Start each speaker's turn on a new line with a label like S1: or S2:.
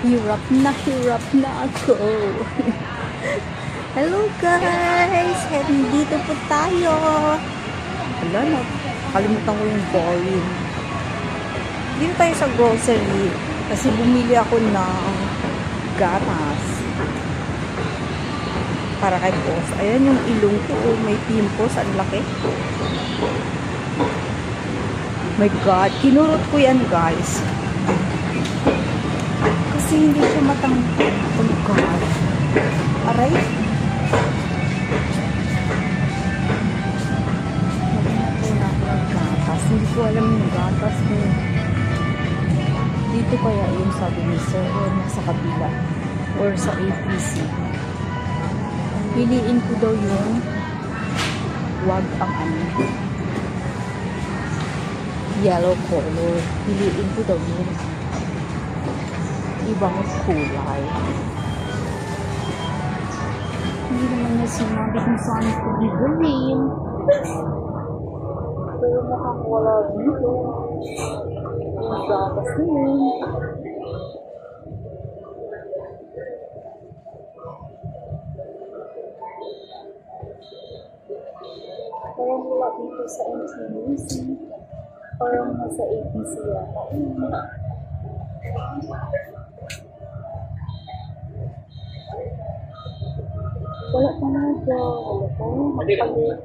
S1: Hirap na ako. Hello guys! Dito po tayo. Wala na. Kalimutan ko yung volume. Dito tayo sa grocery. Kasi bumili ako ng gatas. Para kay boss. Ayan yung ilong ko. Oh, may pimples. Ang laki. My God. Kinurot ko yan guys. Kasi hindi siya matanggal. Oh God. Aray. Maghanap ako ng gatas. Hindi ko alam yung gatas mo. Dito kaya yung sabi ni Sir or nasa kabila or sa APC. Piliin ko daw yung wag ang ano. Yellow color. Piliin ko daw yung ibang kulay. Hindi naman na sinabi kung saan ko bibilin. Pero makakawala dito. Ang gatas na yun. Parang wala dito sa NTUC. Parang nasa APC yata. Wala pa na siya. Wala pa. Magpalit.